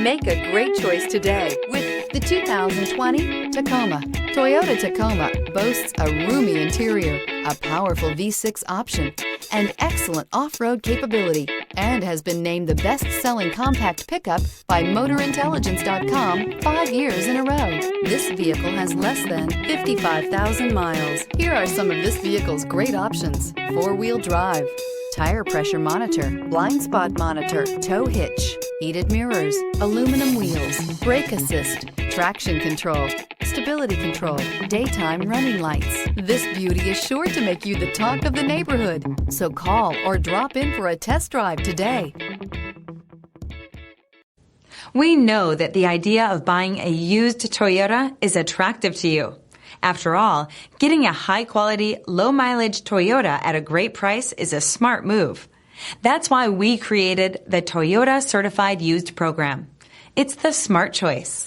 Make a great choice today with the 2020 Tacoma. Toyota Tacoma boasts a roomy interior, a powerful V6 option, and excellent off-road capability, and has been named the best-selling compact pickup by MotorIntelligence.com 5 years in a row. This vehicle has less than 55,000 miles. Here are some of this vehicle's great options: four-wheel drive, tire pressure monitor, blind spot monitor, tow hitch, heated mirrors, aluminum wheels, brake assist, traction control, stability control, daytime running lights. This beauty is sure to make you the talk of the neighborhood. So call or drop in for a test drive today. We know that the idea of buying a used Toyota is attractive to you. After all, getting a high-quality, low-mileage Toyota at a great price is a smart move. That's why we created the Toyota Certified Used Program. It's the smart choice.